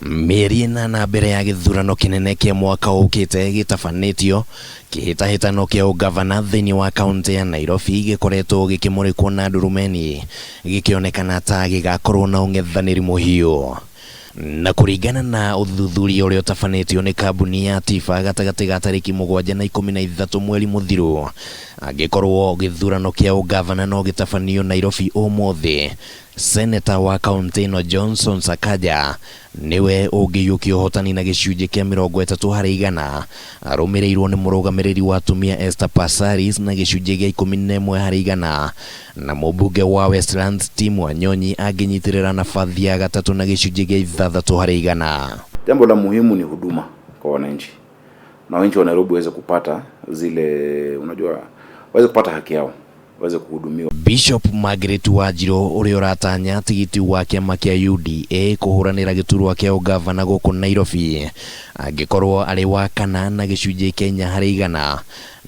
Mĩeri ĩnana mbere ya gĩthurano kĩnene kĩa mwaka ũkĩte gĩtabanĩtio, kĩhĩtahĩtano kĩa ũgavana thĩinĩ wa kaunti ya Nairobi gĩkoretwo gĩkĩmũrĩkwo na ndurumeni, gĩkĩonekana ta gĩgakorwo na ũng'ethanĩri mũhiũ. Na kũringana na ũthuthuria ũrĩa ũtabanĩtio nĩ kambuni ya Tifa gatagatĩ ga tarĩki 7 na 13 mweri mũthiru, angĩkorwo gĩthurano kĩa ũgavana no gĩtabanio Nairobi ũmũthĩ, seneta wa kaunti ĩno Johnson Sakaja niwe ũngĩiyũkia ũhotani na gĩcunjĩ kĩa 30% arũmĩrĩirwo nĩ mũrũgamĩrĩri wa atumia Esther Passaris na gĩcunjĩ gĩa 11%, na mũmbunge wa Westlands Tim Wanyonyi angĩnyitĩrĩra nabathi ya gatatũ na gĩcunjĩ gĩa 6%. Jambo la muhimu ni huduma kwa wananchi, na wananchi wa Nairobi waweze kupata zile, unajua, waweze kupata haki yao, waweze kuhudumiwa. Bishop Margaret Wanjiru ũrĩa ũratanya tigiti wa kĩama kĩa UDA kũhũranĩra gĩturwa kĩa ũgavana gũkũ Nairobi angĩkorwo arĩ wa kana na gĩcunjĩ kĩa 4%,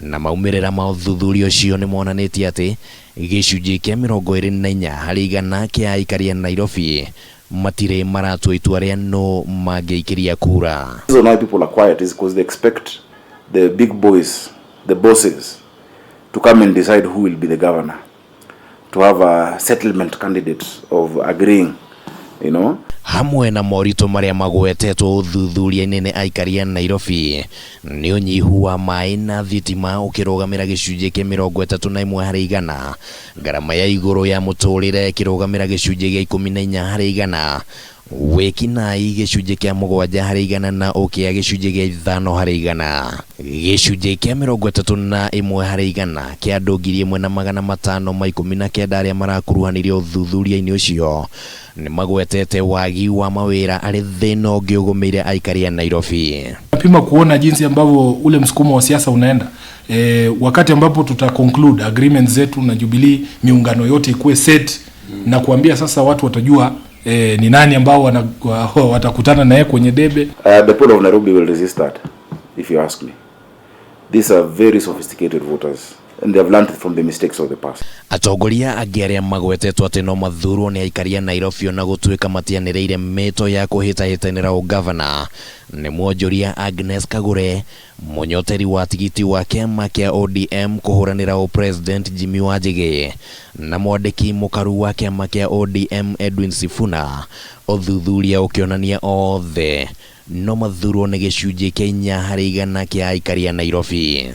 na maumĩrĩra ma ũthuthuria ũcio nĩ monanĩtie atĩ gĩcunjĩ kĩa 24% kĩa aikari a Nairobi matire maratua itua rĩa no mangĩikĩria kura. So now people are quiet is because they expect the big boys, the bosses, to come and decide who will be the governor, to have a settlement candidate of agreeing, you know. Hamwe na moritũ marĩa magwetetwo ũthuthuria-inĩ nĩ aikari a Nairobi nĩ ũnyihu wa maĩ na thitima ũkĩrũgamĩra gĩcunjĩ kĩa 31%, ngarama ya igũrũ ya mũtũrĩre ĩkĩrũgamĩra gĩcunjĩ gĩa 14%, wĩkinaĩ gĩcunjĩ kĩa 7% na ũkĩa gĩcunjĩ gĩa 5%. Gĩcunjĩ kĩa 31% kĩa andũ 1,519 arĩa marakuruhanirio ũthuthuria-inĩ ũcio nĩ magwetete wagi wa mawĩra arĩ thĩna ũngĩ ũgũmĩire aikari a Nairobi. Napima kuona jinsi ambavyo ule msukumo wa siasa unaenda. Wakati ambapo tuta conclude agreements zetu na Jubilee, miungano yote ikuwe set na kuambia sasa watu watajua ni nani ambao watakutana naye kwenye debe. The people of Nairobi will resist that, if you ask me. These are very sophisticated voters, and they have learned from the mistakes of the past. Atongoria angĩ arĩa magwetetwo atĩ no mathurwo nĩ aikari a Nairobi na gũtuĩka matianĩrĩire mĩto ya kũhĩtahĩtanĩra ũgavana nĩ mwonjoria Agnes Kagure, mũnyoteri wa tigiti wa kĩama kĩa ODM kũhũranĩra president Jimmy Wanjigi, na mwandĩki mũkaru wa kĩama kĩa ODM Edwin Sifuna, ũthuthuria ũkĩonania othe no mathurwo nĩ gĩcunjĩ kĩa 4% kĩa aikari a Nairobi.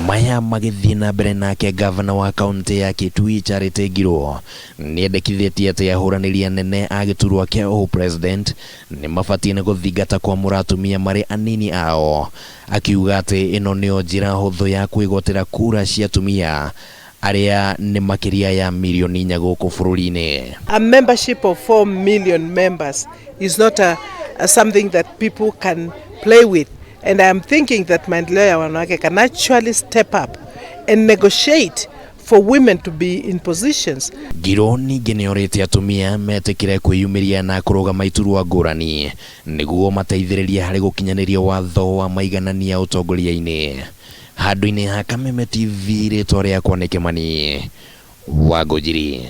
Maya magĩthiĩ na mbere nake gavana wa kaunti ya Kitui Charity Ngilu nĩendekithĩtie atĩ ahũranĩri anene a gĩturwa kĩa president nĩ mabatiĩ gũthingata kwamũra atumia marĩ anini ao, akiuga atĩ ĩno nĩyo njĩra hũthũ ya kwĩgwatĩra kura cia atumia arĩa nĩ makĩria ya milioni 4 gũkũ bũrũri-inĩ. A membership of 4 million members is not something that people can play with. And I am thinking that Maendeleo ya Wanawake can actually step up and negotiate for women to be in positions. Ngilu ningĩ nĩorĩte atumia metĩkĩre kwĩyumĩria na kũrũgama iturwa ngũrani nĩguo mateithĩrĩrie harĩ gũkinyanĩria watho wa maiganania ũtongoria-inĩ. Handũ-inĩ ha Kameme TV, rĩtwa rĩakwa nĩ Kĩmani Wangũnjiri.